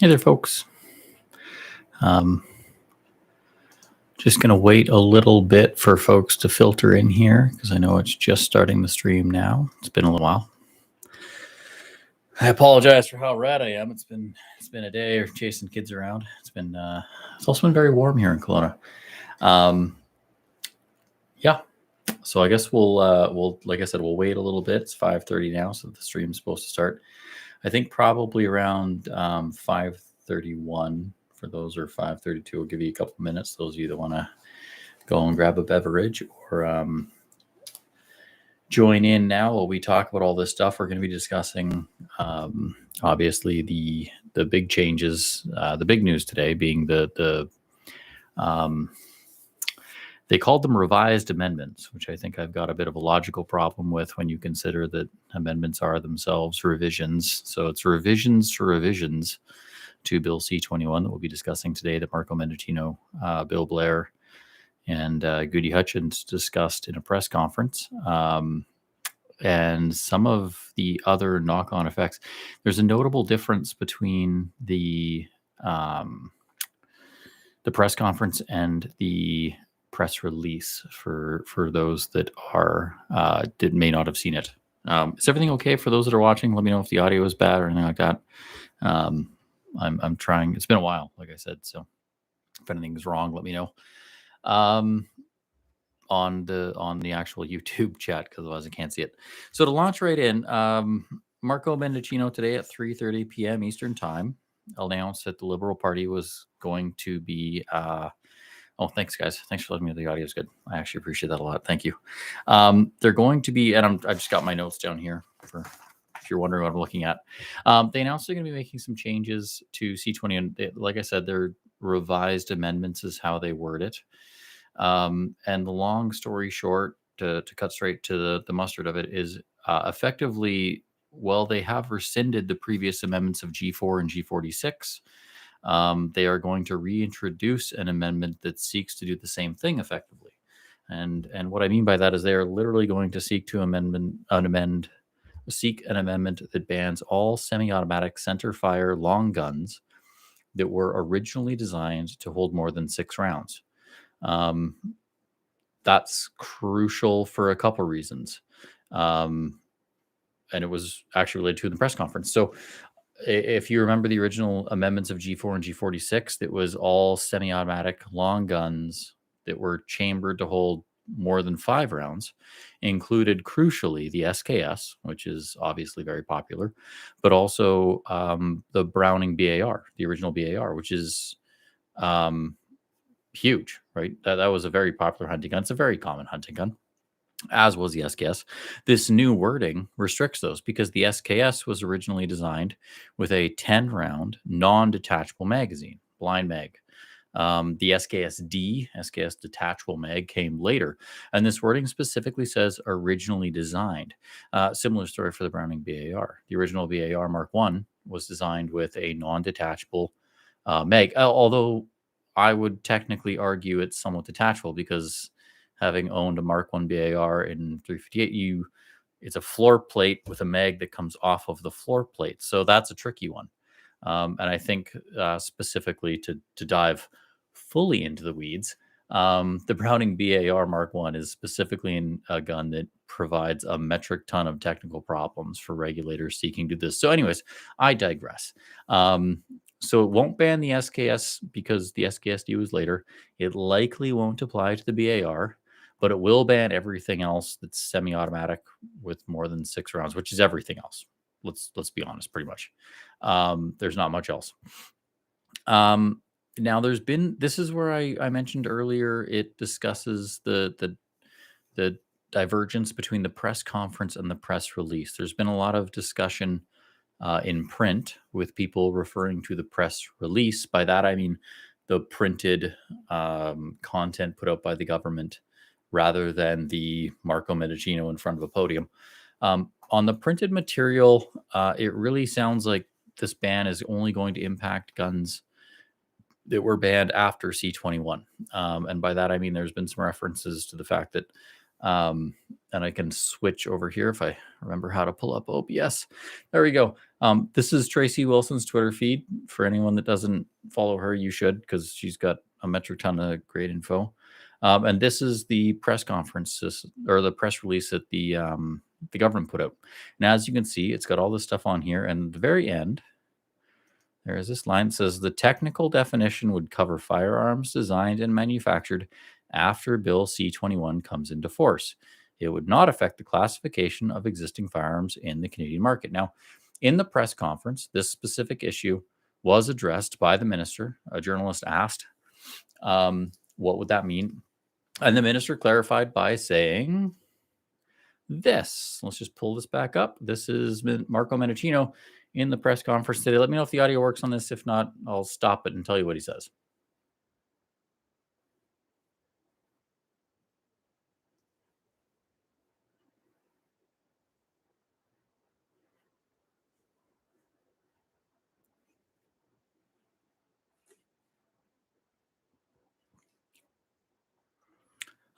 Hey there, folks. Um, just going to wait a little bit for folks to filter in here because I know it's just starting the stream now. It's been a little while. I apologize for how red I am. It's been a day of chasing kids around. It's also been very warm here in Kelowna. Yeah. So I guess we'll like I said, we'll wait a little bit. It's 5:30 now, so the stream's supposed to start. I think probably around 5:31 for those, or 5:32. We'll give you a couple minutes. Those of you that want to go and grab a beverage or join in now while we talk about all this stuff. We're going to be discussing obviously the big changes, the big news today being the they called them revised amendments, which I think I've got a bit of a logical problem with when you consider that amendments are themselves revisions. So it's revisions to Bill C-21 that we'll be discussing today, that Marco Mendicino, Bill Blair, and Goody Hutchins discussed in a press conference. And some of the other knock-on effects. There's a notable difference between the press conference and the press release for those that may not have seen it. Is everything okay for those that are watching? Let me know if the audio is bad or anything like that. I'm trying. It's been a while, like I said, so if anything's wrong, let me know on the actual YouTube chat, because otherwise I can't see it. So to launch right in, Marco Mendicino today at 3:30 p.m. Eastern Time announced that the Liberal Party was going to be oh, thanks, guys. Thanks for letting me know the audio is good. I actually appreciate that a lot. Thank you. They're going to be, and I just got my notes down here for if you're wondering what I'm looking at. They announced they're going to be making some changes to C-20. And like I said, their revised amendments is how they word it. And the long story short, to cut straight to the mustard of it, is effectively, well, they have rescinded the previous amendments of G4 and G46. They are going to reintroduce an amendment that seeks to do the same thing effectively. And what I mean by that is they are literally going to seek an amendment that bans all semi-automatic center-fire long guns that were originally designed to hold more than 6 rounds. That's crucial for a couple reasons. And it was actually related to in the press conference. So if you remember the original amendments of G4 and G46, that was all semi-automatic long guns that were chambered to hold more than 5 rounds, included crucially the SKS, which is obviously very popular, but also the Browning BAR, the original BAR, which is huge, right? That was a very popular hunting gun. It's a very common hunting gun, as was the SKS. This new wording restricts those because the SKS was originally designed with a 10-round non-detachable magazine, blind mag. The SKS detachable mag came later, and this wording specifically says originally designed. Similar story for the Browning BAR. The original BAR Mark I was designed with a non-detachable mag, although I would technically argue it's somewhat detachable, because having owned a Mark I BAR in 358, it's a floor plate with a mag that comes off of the floor plate. So that's a tricky one. And I think specifically to dive fully into the weeds, the Browning BAR Mark I is specifically a gun that provides a metric ton of technical problems for regulators seeking to do this. So anyways, I digress. So it won't ban the SKS because the SKSD was later. It likely won't apply to the BAR, but it will ban everything else that's semi-automatic with more than 6 rounds, which is everything else. Let's be honest, pretty much. There's not much else. Now this is where I mentioned earlier, it discusses the divergence between the press conference and the press release. There's been a lot of discussion in print with people referring to the press release. By that, I mean the printed content put out by the government rather than the Marco Mendicino in front of a podium. On the printed material, it really sounds like this ban is only going to impact guns that were banned after C-21. And by that, I mean there's been some references to the fact that Um, and I can switch over here if I remember how to pull up OBS. There we go. This is Tracy Wilson's Twitter feed. For anyone that doesn't follow her, you should, because she's got a metric ton of great info. And this is the press conference or the press release that the government put out. And as you can see, it's got all this stuff on here. And at the very end, there is this line that says the technical definition would cover firearms designed and manufactured after Bill C-21 comes into force. It would not affect the classification of existing firearms in the Canadian market. Now, in the press conference, this specific issue was addressed by the minister. A journalist asked, what would that mean? And the minister clarified by saying this. Let's just pull this back up. This is Marco Mendicino in the press conference today. Let me know if the audio works on this. If not, I'll stop it and tell you what he says.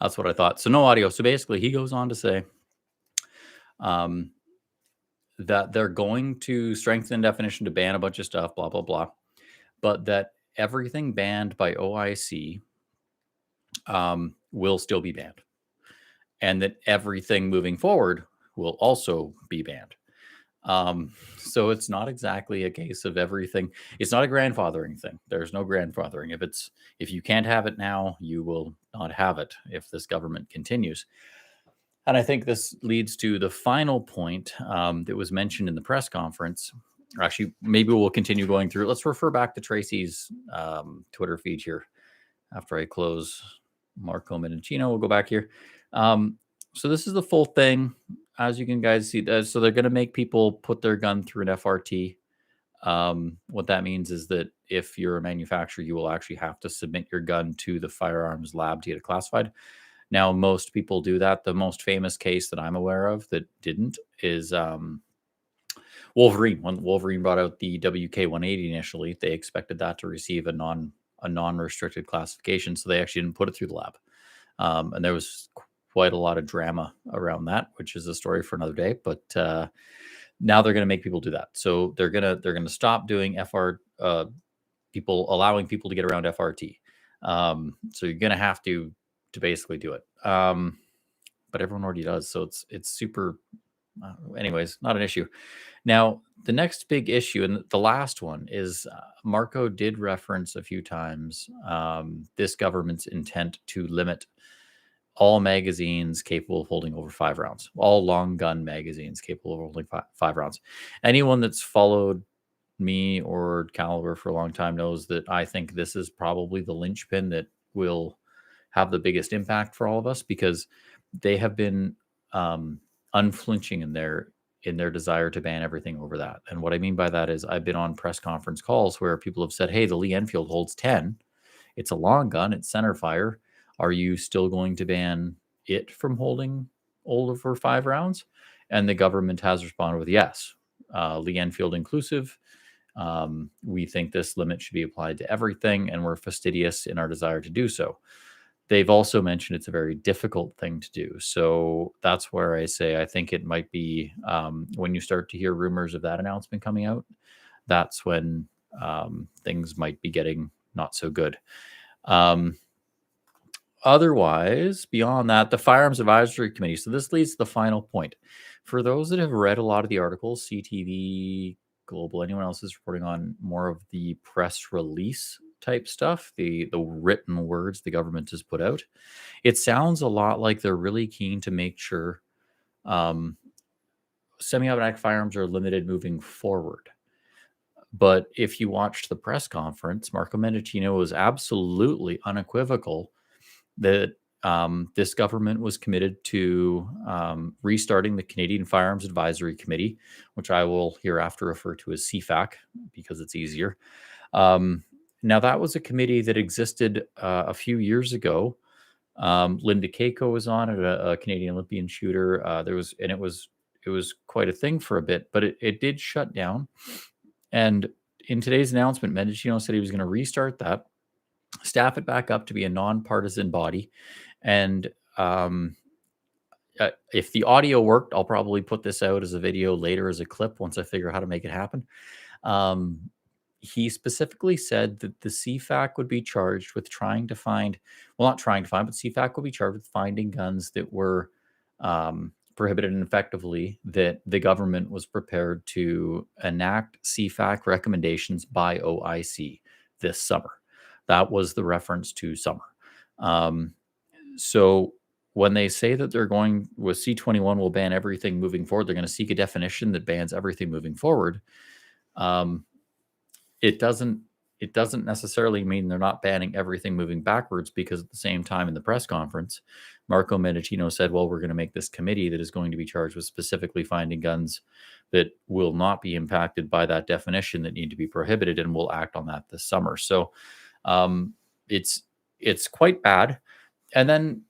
That's what I thought. So no audio. So basically, he goes on to say um, that they're going to strengthen definition to ban a bunch of stuff, blah, blah, blah. But that everything banned by OIC will still be banned. And that everything moving forward will also be banned. So it's not exactly a case of everything. It's not a grandfathering thing. There's no grandfathering. If you can't have it now, you will not have it if this government continues. And I think this leads to the final point that was mentioned in the press conference. Actually, maybe we'll continue going through. Let's refer back to Tracy's Twitter feed here after I close Marco Mendicino. We'll go back here. So this is the full thing. As you can guys see, so they're going to make people put their gun through an FRT. What that means is that if you're a manufacturer, you will actually have to submit your gun to the firearms lab to get it classified. Now, most people do that. The most famous case that I'm aware of that didn't is Wolverine. When Wolverine brought out the WK-180 initially, they expected that to receive a non-restricted classification, so they actually didn't put it through the lab. And there was quite a lot of drama around that, which is a story for another day. But now they're going to make people do that. So they're gonna stop doing allowing people to get around FRT. So you're going to have to basically do it. But everyone already does, so it's super. Anyways, not an issue. Now, the next big issue, and the last one, is Marco did reference a few times this government's intent to limit all magazines capable of holding over 5 rounds, all long gun magazines capable of holding 5 rounds. Anyone that's followed me or Caliber for a long time knows that I think this is probably the linchpin that will have the biggest impact for all of us, because they have been unflinching in their desire to ban everything over that. And what I mean by that is I've been on press conference calls where people have said, hey, the Lee Enfield holds 10. It's a long gun. It's center fire. Are you still going to ban it from holding over 5 rounds? And the government has responded with yes, Lee Enfield inclusive. We think this limit should be applied to everything, and we're fastidious in our desire to do so. They've also mentioned it's a very difficult thing to do. So that's where I say I think it might be when you start to hear rumors of that announcement coming out, that's when things might be getting not so good. Otherwise, beyond that, the Firearms Advisory Committee. So this leads to the final point. For those that have read a lot of the articles, CTV, Global, anyone else is reporting on more of the press release type stuff, the written words the government has put out. It sounds a lot like they're really keen to make sure semi-automatic firearms are limited moving forward. But if you watched the press conference, Marco Mendicino was absolutely unequivocal that this government was committed to restarting the Canadian Firearms Advisory Committee, which I will hereafter refer to as CFAC because it's easier. Now, that was a committee that existed a few years ago. Linda Keiko was on it, a Canadian Olympian shooter. It was quite a thing for a bit, but it did shut down. And in today's announcement, Mendicino said he was going to restart that, staff it back up to be a nonpartisan body, and if the audio worked, I'll probably put this out as a video later as a clip once I figure out how to make it happen. Um, he specifically said that the CFAC would be charged with trying to find, well, not trying to find, but CFAC would be charged with finding guns that were prohibited and effectively, that the government was prepared to enact CFAC recommendations by OIC this summer. That was the reference to summer. Um, so when they say that they're going with C-21 will ban everything moving forward, they're going to seek a definition that bans everything moving forward. Um, it doesn't it doesn't necessarily mean they're not banning everything moving backwards, because at the same time in the press conference, Marco Mendicino said, well, we're going to make this committee that is going to be charged with specifically finding guns that will not be impacted by that definition that need to be prohibited, and we'll act on that this summer. So um, it's quite bad. And then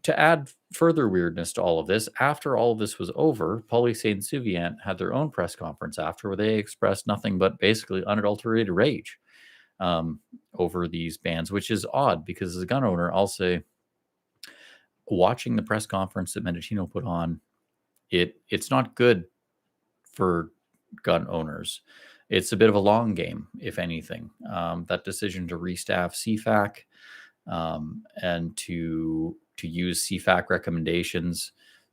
to add further weirdness to all of this, after all of this was over, Police and Souviant had their own press conference after, where they expressed nothing but basically unadulterated rage over these bans, which is odd because as a gun owner, I'll say, watching the press conference that Mendicino put on, it's not good for gun owners. It's a bit of a long game, if anything. That decision to restaff CFAC and to use CFAC recommendations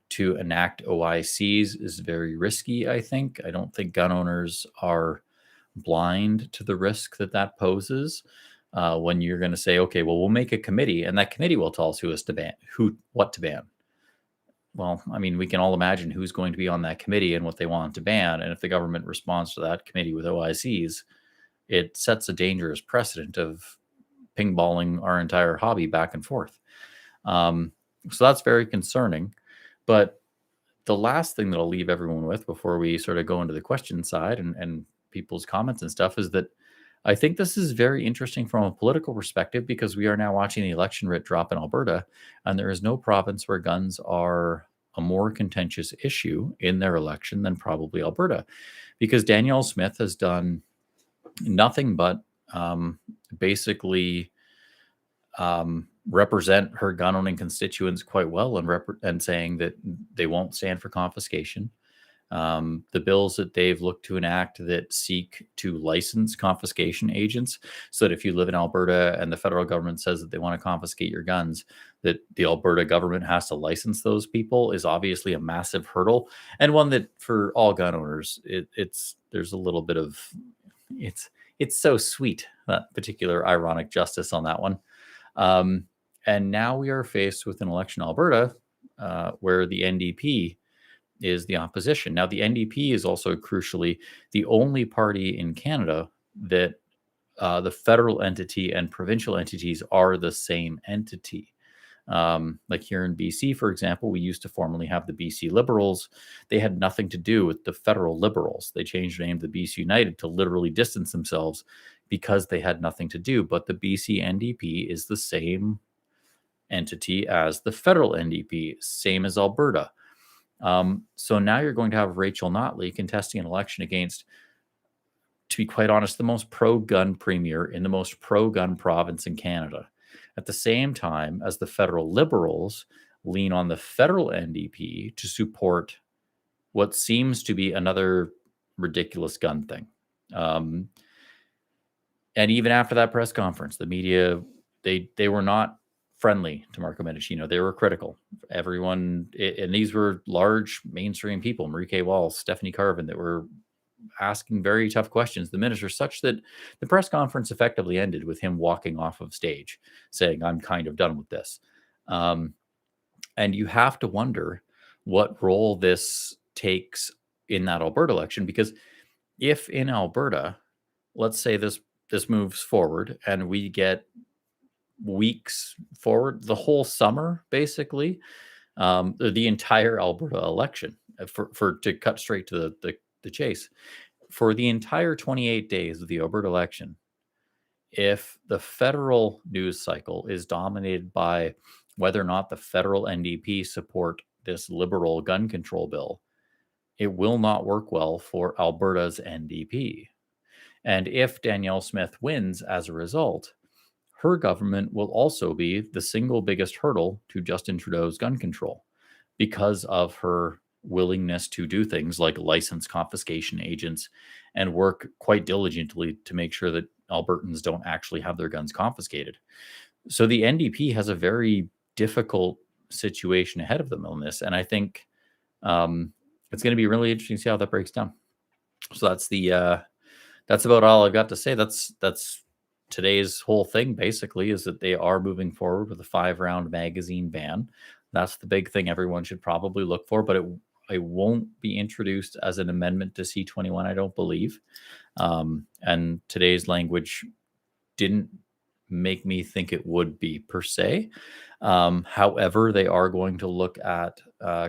to enact OICs is very risky, I think. I don't think gun owners are blind to the risk that that poses when you're going to say, okay, well, we'll make a committee, and that committee will tell us what to ban. Well, I mean, we can all imagine who's going to be on that committee and what they want to ban. And if the government responds to that committee with OICs, it sets a dangerous precedent of ping-balling our entire hobby back and forth. So that's very concerning. But the last thing that I'll leave everyone with before we sort of go into the question side and people's comments and stuff is that I think this is very interesting from a political perspective, because we are now watching the election writ drop in Alberta, and there is no province where guns are a more contentious issue in their election than probably Alberta, because Danielle Smith has done nothing but basically represent her gun owning constituents quite well, and saying that they won't stand for confiscation. The bills that they've looked to enact that seek to license confiscation agents, so that if you live in Alberta and the federal government says that they want to confiscate your guns, that the Alberta government has to license those people, is obviously a massive hurdle, and one that for all gun owners, there's a little bit of it's so sweet, that particular ironic justice on that one. And now we are faced with an election in Alberta where the NDP is the opposition. Now, the NDP is also crucially the only party in Canada that the federal entity and provincial entities are the same entity. Like here in BC, for example, we used to formerly have the BC Liberals. They had nothing to do with the federal Liberals. They changed the name to the BC United to literally distance themselves because they had nothing to do. But the BC NDP is the same entity as the federal NDP, same as Alberta. So now you're going to have Rachel Notley contesting an election against, to be quite honest, the most pro-gun premier in the most pro-gun province in Canada, at the same time as the federal Liberals lean on the federal NDP to support what seems to be another ridiculous gun thing. And even after that press conference, the media, they were not friendly to Marco Mendicino. They were critical. Everyone, and these were large mainstream people, Marie K. Walls, Stephanie Carvin, that were asking very tough questions the minister, such that the press conference effectively ended with him walking off of stage saying, I'm kind of done with this. And you have to wonder what role this takes in that Alberta election, because if in Alberta, let's say this moves forward and we get weeks forward, the whole summer, basically, the entire Alberta election, for to cut straight to the chase, for the entire 28 days of the Alberta election, if the federal news cycle is dominated by whether or not the federal NDP support this liberal gun control bill, it will not work well for Alberta's NDP. And if Danielle Smith wins as a result, her government will also be the single biggest hurdle to Justin Trudeau's gun control. because of her willingness to do things like license confiscation agents and work quite diligently to make sure that Albertans don't actually have their guns confiscated. So the NDP has a very difficult situation ahead of them on this, and I think it's going to be really interesting to see how that breaks down. So that's about all I've got to say. That's today's whole thing. Basically, is that they are moving forward with a 5-round magazine ban. That's the big thing everyone should probably look for, but it won't be introduced as an amendment to C-21, I don't believe. And today's language didn't make me think it would be per se. However, they are going to look at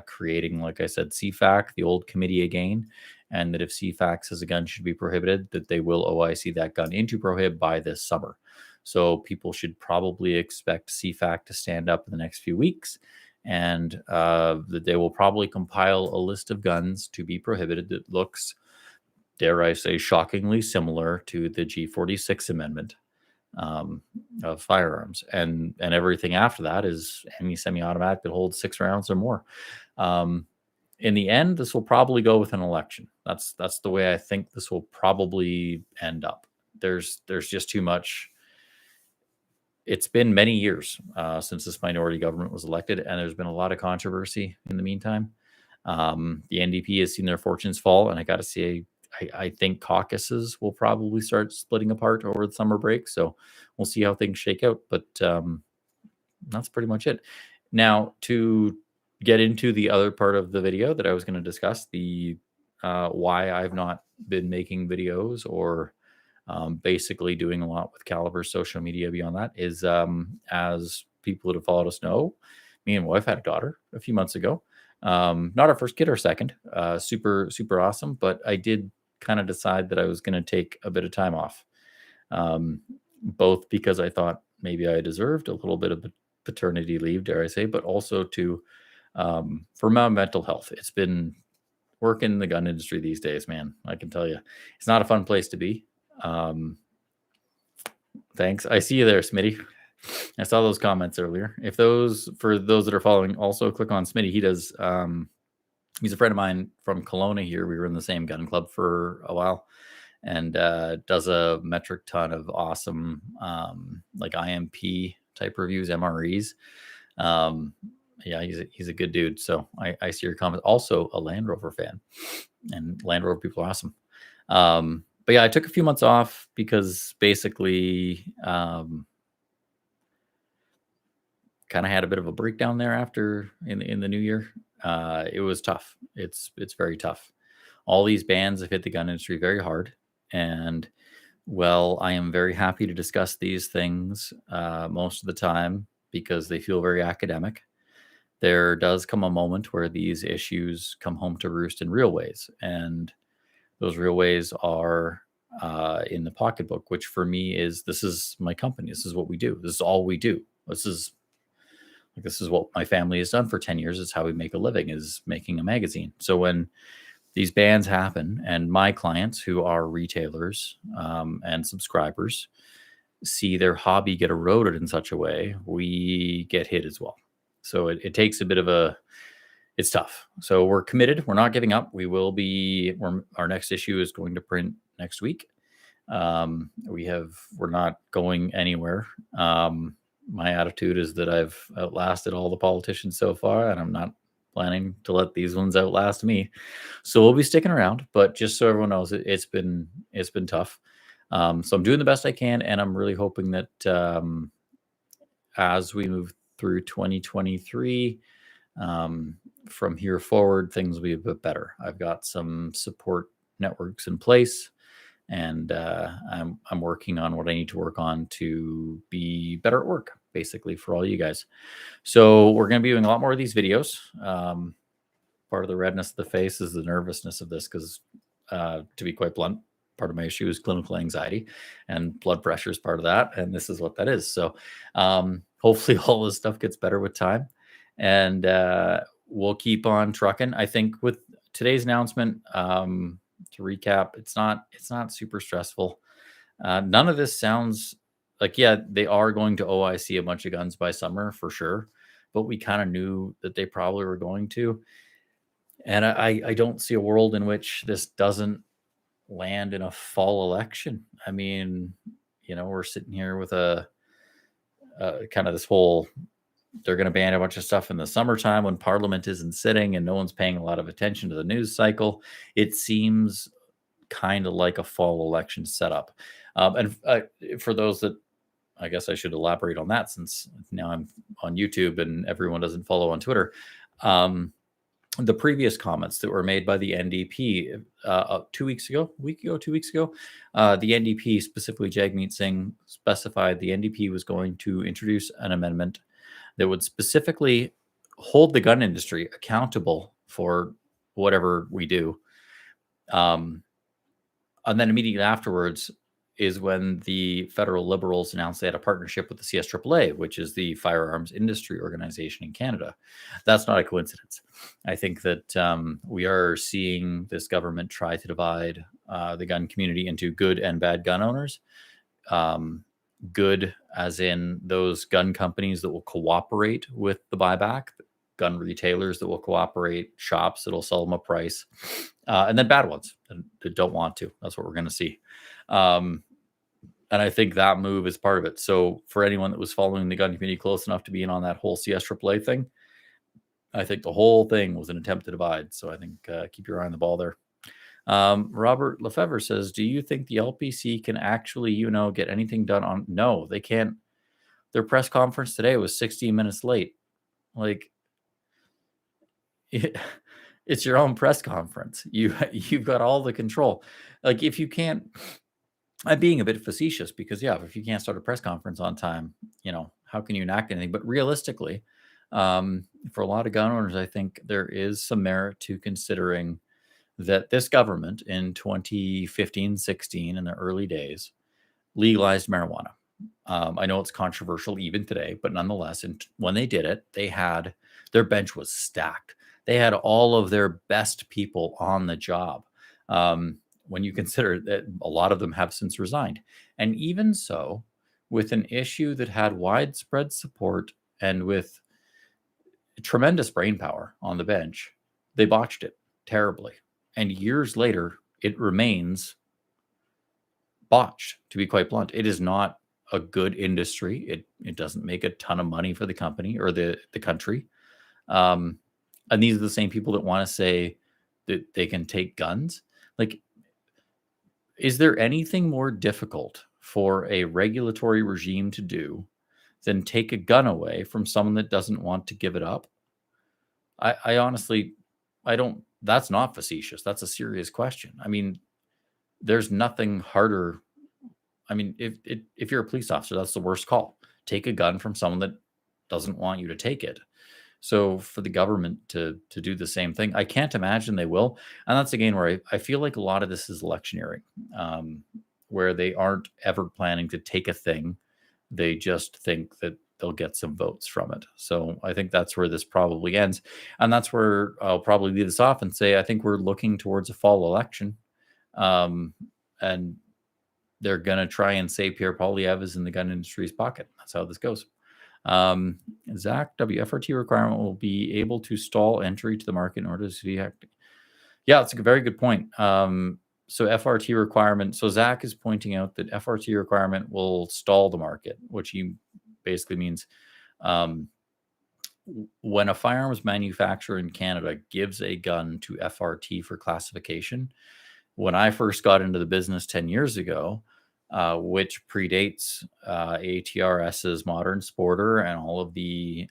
creating, like I said, CFAC, the old committee again, and that if CFAC says a gun should be prohibited, that they will OIC that gun into prohib by this summer. So people should probably expect CFAC to stand up in the next few weeks, and that they will probably compile a list of guns to be prohibited that looks, dare I say, shockingly similar to the G46 amendment of firearms, and everything after that is any semi-automatic that holds 6 rounds or more. In the end, this will probably go with an election. That's the way I think this will probably end up. There's just too much. It's been many years since this minority government was elected, and there's been a lot of controversy in the meantime. The NDP has seen their fortunes fall, and I got to say, I think caucuses will probably start splitting apart over the summer break. So we'll see how things shake out. But that's pretty much it. Now, to get into the other part of the video that I was going to discuss, the why I've not been making videos or basically doing a lot with Caliber's social media beyond that is, as people that have followed us know, me and my wife had a daughter a few months ago. Not our first kid, our second. Super, super awesome. But I did kind of decide that I was going to take a bit of time off, both because I thought maybe I deserved a little bit of paternity leave, dare I say, but also to for my mental health. It's been working in the gun industry these days, man. I can tell you, it's not a fun place to be. Thanks. I see you there, Smitty. I saw those comments earlier. For those that are following, also click on Smitty. He does. He's a friend of mine from Kelowna here. We were in the same gun club for a while, and does a metric ton of awesome like IMP type reviews, MREs. Yeah, he's a good dude. So I see your comment. Also a Land Rover fan, and Land Rover people are awesome. But yeah, I took a few months off because basically kind of had a bit of a breakdown there after in the new year. It was tough. It's very tough. All these bans have hit the gun industry very hard, and well, I am very happy to discuss these things most of the time because they feel very academic. There does come a moment where these issues come home to roost in real ways, and those real ways are in the pocketbook, which for me this is my company. This is what we do. This is all we do. This is what my family has done for 10 years. It's how we make a living, is making a magazine. So when these bans happen and my clients who are retailers and subscribers see their hobby get eroded in such a way, we get hit as well. So it takes a bit of it's tough. So we're committed. We're not giving up. Our next issue is going to print next week. We're not going anywhere. My attitude is that I've outlasted all the politicians so far, and I'm not planning to let these ones outlast me. So we'll be sticking around, but just so everyone knows, it's been tough. So I'm doing the best I can, and I'm really hoping that as we move through 2023, from here forward, things will be a bit better. I've got some support networks in place, and I'm working on what I need to work on to be better at work, basically, for all you guys. So we're going to be doing a lot more of these videos. Part of the redness of the face is the nervousness of this, because to be quite blunt, part of my issue is clinical anxiety, and blood pressure is part of that, and this is what that is. So hopefully all this stuff gets better with time, and we'll keep on trucking. I think with today's announcement, to recap, it's not super stressful. None of this sounds like, yeah, they are going to OIC a bunch of guns by summer for sure, but we kind of knew that they probably were going to. And I don't see a world in which this doesn't land in a fall election. I mean, we're sitting here with a kind of this whole they're going to ban a bunch of stuff in the summertime when Parliament isn't sitting and no one's paying a lot of attention to the news cycle. It seems kind of like a fall election setup. And for those that I guess I should elaborate on that since now I'm on YouTube and everyone doesn't follow on Twitter. The previous comments that were made by the NDP 2 weeks ago, a week ago, 2 weeks ago, the NDP, specifically Jagmeet Singh, specified the NDP was going to introduce an amendment that would specifically hold the gun industry accountable for whatever we do. And then immediately afterwards is when the federal Liberals announced they had a partnership with the CSAAA, which is the firearms industry organization in Canada. That's not a coincidence. I think that we are seeing this government try to divide the gun community into good and bad gun owners. Good as in those gun companies that will cooperate with the buyback, gun retailers that will cooperate, shops that will sell them a price, and then bad ones that don't want to. That's what we're going to see. And I think that move is part of it. So for anyone that was following the gun community close enough to be in on that whole CSAAA thing, I think the whole thing was an attempt to divide. So I think keep your eye on the ball there. Robert Lefevre says, do you think the LPC can actually, get anything done on? No, they can't. Their press conference today was 16 minutes late. Like, it's your own press conference. You've got all the control. Like, if you can't, I'm being a bit facetious because, if you can't start a press conference on time, how can you enact anything? But realistically, for a lot of gun owners, I think there is some merit to considering that this government in 2015, 16, in the early days, legalized marijuana. I know it's controversial even today, but nonetheless, when they did it, their bench was stacked. They had all of their best people on the job. When you consider that a lot of them have since resigned. And even so, with an issue that had widespread support and with tremendous brainpower on the bench, they botched it terribly. And years later, it remains botched, to be quite blunt. It is not a good industry. It doesn't make a ton of money for the company or the country. And these are the same people that want to say that they can take guns. Like, is there anything more difficult for a regulatory regime to do than take a gun away from someone that doesn't want to give it up? I honestly, I don't, that's not facetious. That's a serious question. I mean, there's nothing harder. I mean, if you're a police officer, that's the worst call. Take a gun from someone that doesn't want you to take it. So for the government to do the same thing, I can't imagine they will. And that's again where I feel like a lot of this is electioneering, where they aren't ever planning to take a thing. They just think that they'll get some votes from it. So I think that's where this probably ends. And that's where I'll probably leave this off and say, I think we're looking towards a fall election. And they're going to try and say Pierre Poilievre is in the gun industry's pocket. That's how this goes. Zach, WFRT requirement will be able to stall entry to the market in order to deact. Yeah, it's a very good point. So FRT requirement. So Zach is pointing out that FRT requirement will stall the market, which he basically means when a firearms manufacturer in Canada gives a gun to FRT for classification. When I first got into the business 10 years ago, which predates ATRS's Modern Sporter and all of the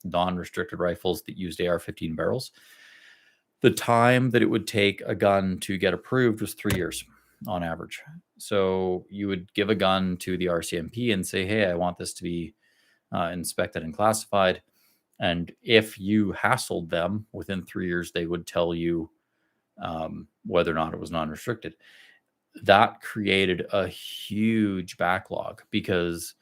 non-restricted rifles that used AR-15 barrels. The time that it would take a gun to get approved was 3 years on average. So you would give a gun to the RCMP and say, hey, I want this to be inspected and classified. And if you hassled them within 3 years, they would tell you whether or not it was non-restricted. That created a huge backlog because,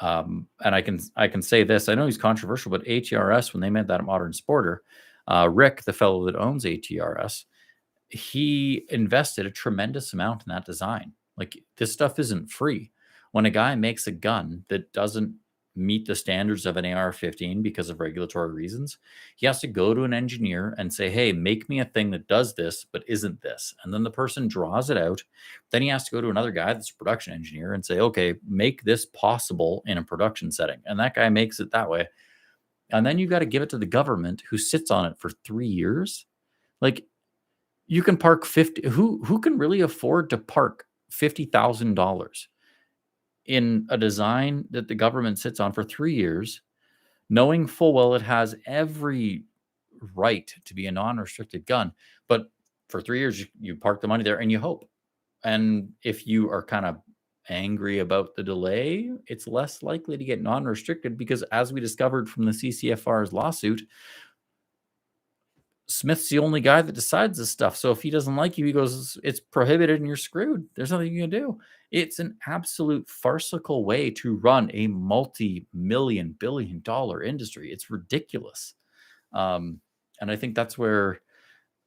and I can say this, I know he's controversial, but ATRS, when they made that Modern Sporter, Rick, the fellow that owns ATRS, he invested a tremendous amount in that design. Like, this stuff isn't free. When a guy makes a gun that doesn't meet the standards of an AR-15 because of regulatory reasons, he has to go to an engineer and say, "Hey, make me a thing that does this, but isn't this." And then the person draws it out. Then he has to go to another guy that's a production engineer and say, "Okay, make this possible in a production setting." And that guy makes it that way. And then you got to give it to the government who sits on it for 3 years. Like, you can park 50, who can really afford to park $50,000 in a design that the government sits on for 3 years, knowing full well it has every right to be a non-restricted gun, but for 3 years you park the money there and you hope. And if you are kind of angry about the delay, it's less likely to get non-restricted because, as we discovered from the CCFR's lawsuit, Smith's the only guy that decides this stuff. So if he doesn't like you, he goes, "It's prohibited and you're screwed. There's nothing you can do." It's an absolute farcical way to run a multi-million billion dollar industry. It's ridiculous. Um, and I think that's where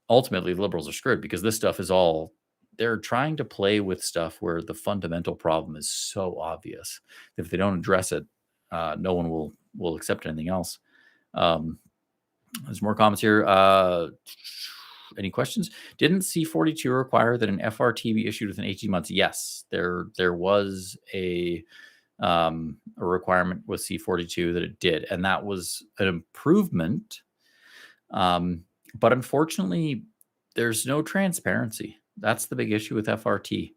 ultimately liberals are screwed, because this stuff is all, they're trying to play with stuff where the fundamental problem is so obvious. If they don't address it, no one will accept anything else. Um, there's more comments here. Any questions? Didn't C-42 require that an FRT be issued within 18 months? Yes, there was a requirement with C-42 that it did, and that was an improvement. But unfortunately, there's no transparency. That's the big issue with FRT.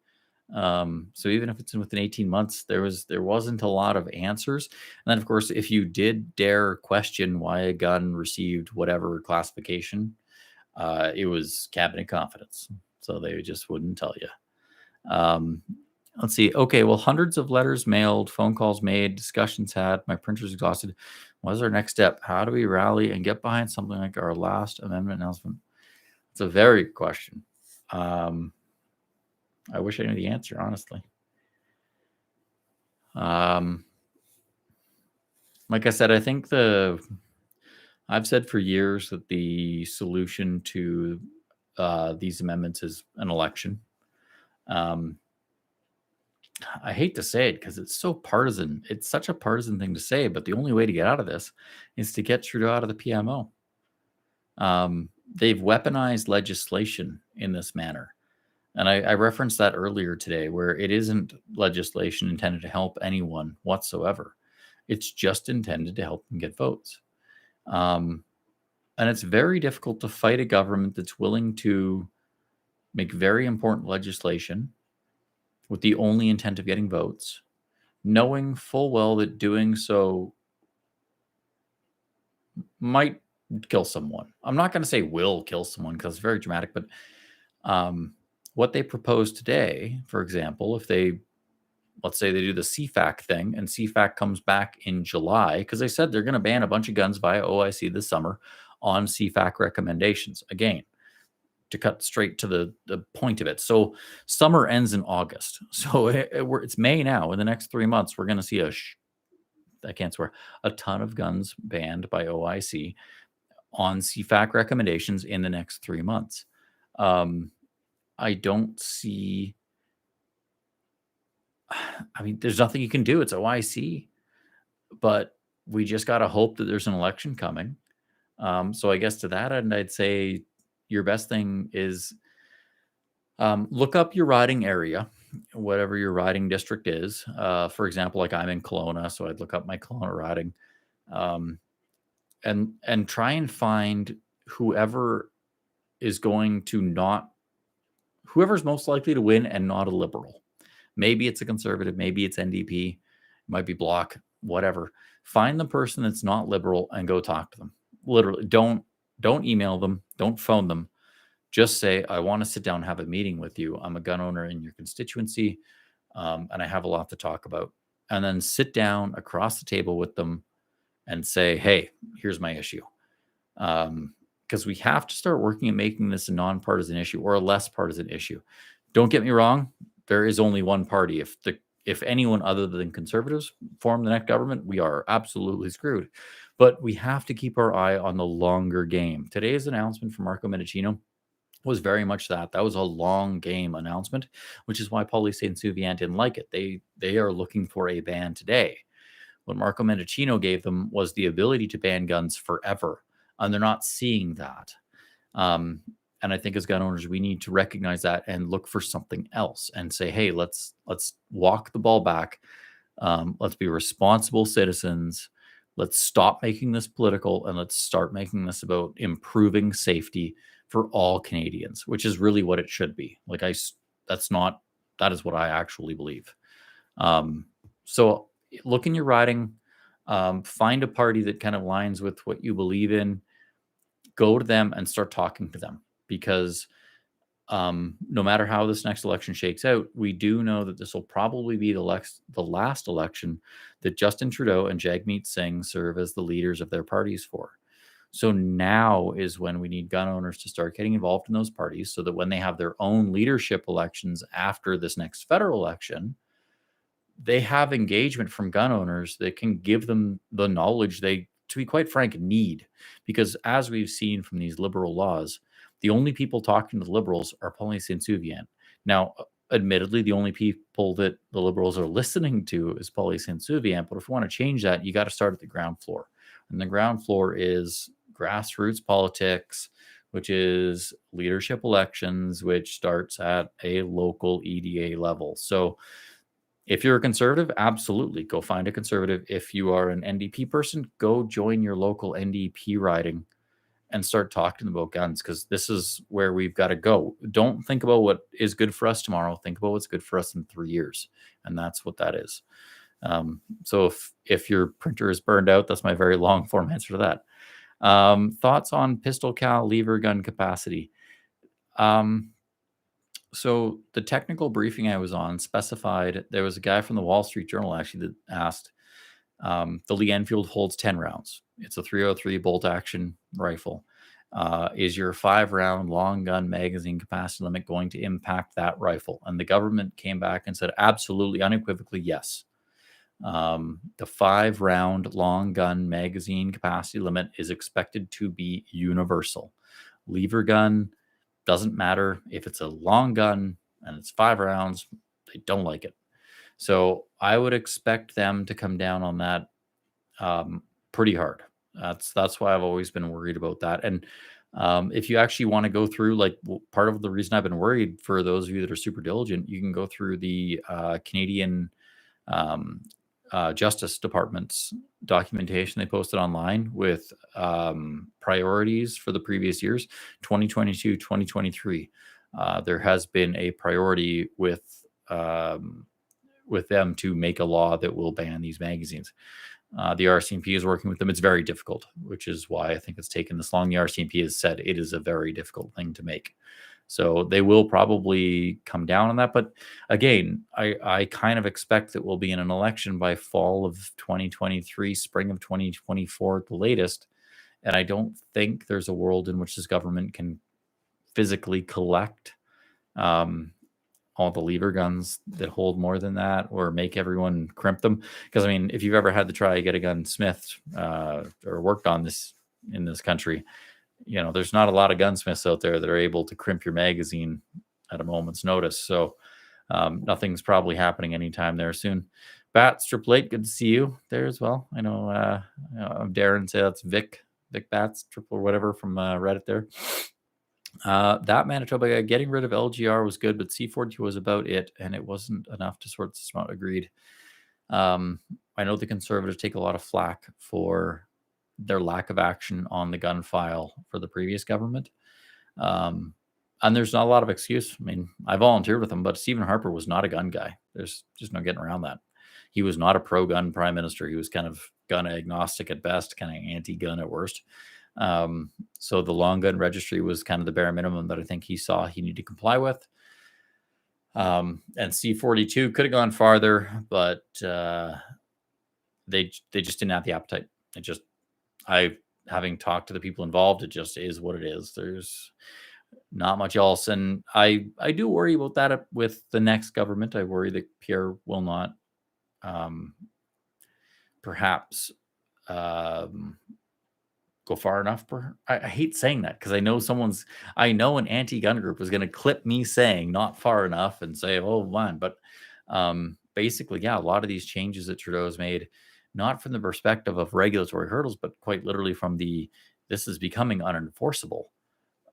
So even if it's within 18 months, there wasn't a lot of answers. And then, of course, if you did dare question why a gun received whatever classification, it was cabinet confidence. So they just wouldn't tell you. Let's see. Okay, well, hundreds of letters mailed, phone calls made, discussions had, my printer's exhausted. What is our next step? How do we rally and get behind something like our last amendment announcement? It's a very good question. I wish I knew the answer, honestly. Like I said, I think I've said for years that the solution to these amendments is an election. I hate to say it because it's so partisan. It's such a partisan thing to say, but the only way to get out of this is to get Trudeau out of the PMO. They've weaponized legislation in this manner. And I referenced that earlier today, where it isn't legislation intended to help anyone whatsoever. It's just intended to help them get votes. And it's very difficult to fight a government that's willing to make very important legislation with the only intent of getting votes, knowing full well that doing so might kill someone. I'm not going to say will kill someone because it's very dramatic, but what they propose today, for example, if let's say they do the CFAC thing and CFAC comes back in July, because they said they're going to ban a bunch of guns via OIC this summer on CFAC recommendations. Again, to cut straight to the point of it. So summer ends in August. So it's May now. In the next 3 months, we're going to see I can't swear, a ton of guns banned by OIC on CFAC recommendations in the next 3 months. I don't see, I mean, there's nothing you can do. It's OIC, but we just got to hope that there's an election coming. So I guess to that end, I'd say your best thing is look up your riding area, whatever your riding district is. For example, like I'm in Kelowna, so I'd look up my Kelowna riding, and try and find whoever is going to whoever's most likely to win and not a liberal. Maybe it's a conservative, maybe it's NDP, it might be Bloc, whatever. Find the person that's not liberal and go talk to them. Literally, don't email them, don't phone them. Just say, "I want to sit down and have a meeting with you. I'm a gun owner in your constituency, and I have a lot to talk about." And then sit down across the table with them and say, "Hey, here's my issue." Because we have to start working at making this a nonpartisan issue or a less partisan issue. Don't get me wrong. There is only one party. If anyone other than conservatives form the next government, we are absolutely screwed. But we have to keep our eye on the longer game. Today's announcement from Marco Mendicino was very much that. That was a long game announcement, which is why Paulie St. Souvian didn't like it. They are looking for a ban today. What Marco Mendicino gave them was the ability to ban guns forever, and they're not seeing that. Um, and I think as gun owners, we need to recognize that and look for something else and say, hey, let's walk the ball back. Let's be responsible citizens. Let's stop making this political and let's start making this about improving safety for all Canadians, which is really what it should be. That's not, that is what I actually believe. So look in your riding, find a party that kind of aligns with what you believe in, go to them and start talking to them because no matter how this next election shakes out, we do know that this will probably be the last election that Justin Trudeau and Jagmeet Singh serve as the leaders of their parties for. So now is when we need gun owners to start getting involved in those parties so that when they have their own leadership elections after this next federal election, they have engagement from gun owners that can give them the knowledge they, to be quite frank, need. Because as we've seen from these liberal laws, the only people talking to the liberals are Police and Souvian. Now, admittedly, the only people that the liberals are listening to is Police and Souvian. But if we want to change that, you got to start at the ground floor. And the ground floor is grassroots politics, which is leadership elections, which starts at a local EDA level. So if you're a conservative, absolutely go find a conservative. If you are an NDP person, go join your local NDP riding and start talking about guns because this is where we've got to go. Don't think about what is good for us tomorrow. Think about what's good for us in 3 years. And that's what that is. So if your printer is burned out, that's my very long form answer to that. Thoughts on pistol cal lever gun capacity? So the technical briefing I was on specified, there was a guy from the Wall Street Journal actually that asked, the Lee Enfield holds 10 rounds. It's a 303 bolt action rifle. Is your 5-round long gun magazine capacity limit going to impact that rifle? And the government came back and said, absolutely, unequivocally, yes. The 5-round long gun magazine capacity limit is expected to be universal. Lever gun, doesn't matter if it's a long gun and it's 5 rounds, they don't like it. So I would expect them to come down on that pretty hard. That's why I've always been worried about that. And if you actually want to go through, part of the reason I've been worried for those of you that are super diligent, you can go through the Canadian Justice Department's documentation they posted online with priorities for the previous years, 2022, 2023. There has been a priority with them to make a law that will ban these magazines. The RCMP is working with them. It's very difficult, which is why I think it's taken this long. The RCMP has said it is a very difficult thing to make. So they will probably come down on that. But again, I kind of expect that we'll be in an election by fall of 2023, spring of 2024 at the latest. And I don't think there's a world in which this government can physically collect all the lever guns that hold more than that or make everyone crimp them. Because, I mean, if you've ever had to try to get a gun smithed or worked on this in this country, you know, there's not a lot of gunsmiths out there that are able to crimp your magazine at a moment's notice. So nothing's probably happening anytime there soon. Bats, Triple Eight, good to see you there as well. I know Darren said that's Vic Bats, triple or whatever from Reddit there. That Manitoba guy, getting rid of LGR was good, but C-42 was about it, and it wasn't enough to sort this out. Agreed. I know the Conservatives take a lot of flack for their lack of action on the gun file for the previous government. And there's not a lot of excuse. I mean, I volunteered with him, but Stephen Harper was not a gun guy. There's just no getting around that. He was not a pro-gun prime minister. He was kind of gun agnostic at best, kind of anti-gun at worst. So the long gun registry was kind of the bare minimum that I think he saw he needed to comply with. And C-42 could have gone farther, but they just didn't have the appetite. Having talked to the people involved, it just is what it is. There's not much else. And I do worry about that with the next government. I worry that Pierre will not perhaps go far enough. I hate saying that because I know an anti-gun group is going to clip me saying not far enough and say, oh, man. But basically, yeah, a lot of these changes that Trudeau's made not from the perspective of regulatory hurdles, but quite literally from this is becoming unenforceable.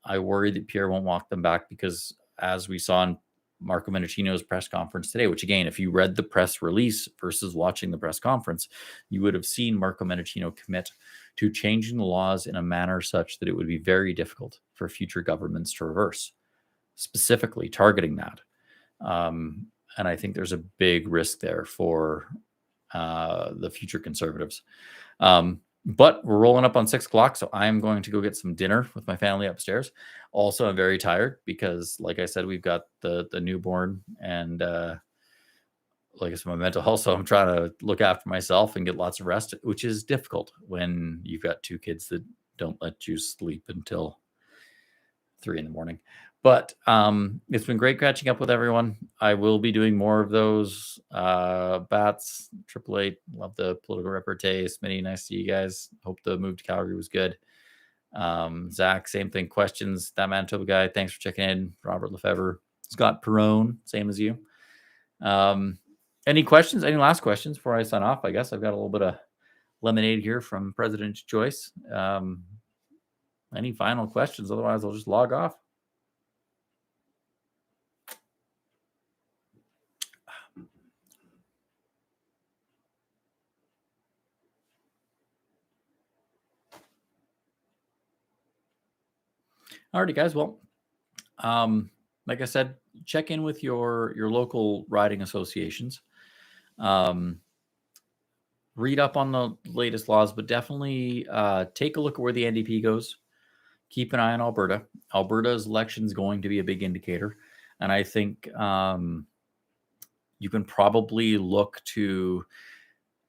I worry that Pierre won't walk them back because, as we saw in Marco Mendicino's press conference today, which again, if you read the press release versus watching the press conference, you would have seen Marco Mendicino commit to changing the laws in a manner such that it would be very difficult for future governments to reverse, specifically targeting that. And I think there's a big risk there for the future conservatives. But we're rolling up on 6 o'clock, so I'm going to go get some dinner with my family upstairs. Also, I'm very tired because, like I said, we've got the newborn and like I said, my mental health. So I'm trying to look after myself and get lots of rest, which is difficult when you've got 2 kids that don't let you sleep until 3 in the morning. But it's been great catching up with everyone. I will be doing more of those. Bats, 888, love the political repartee. Smitty, nice to see you guys. Hope the move to Calgary was good. Zach, same thing. Questions. That Manitoba guy, thanks for checking in. Robert Lefebvre. Scott Perrone, same as you. Any questions? Any last questions before I sign off? I guess I've got a little bit of lemonade here from President's Choice. Any final questions? Otherwise, I'll just log off. Alrighty, guys. Well, like I said, check in with your local riding associations. Read up on the latest laws, but definitely take a look at where the NDP goes. Keep an eye on Alberta. Alberta's election is going to be a big indicator. And I think you can probably look to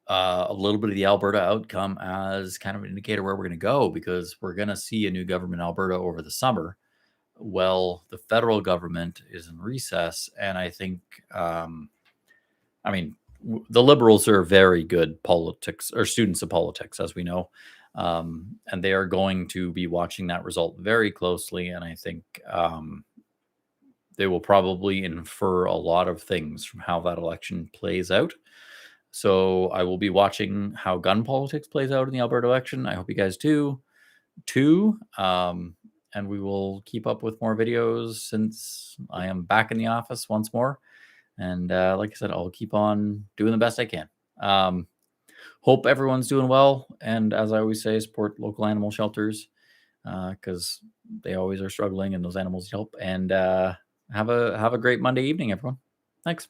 a little bit of the Alberta outcome as kind of an indicator where we're going to go, because we're going to see a new government in Alberta over the summer. Well, the federal government is in recess. And I think, the Liberals are very good politics or students of politics, as we know. And they are going to be watching that result very closely. And I think they will probably infer a lot of things from how that election plays out. So I will be watching how gun politics plays out in the Alberta election. I hope you guys too. And we will keep up with more videos since I am back in the office once more. And like I said, I'll keep on doing the best I can. Hope everyone's doing well. And as I always say, support local animal shelters because they always are struggling and those animals help. And have a great Monday evening, everyone. Thanks.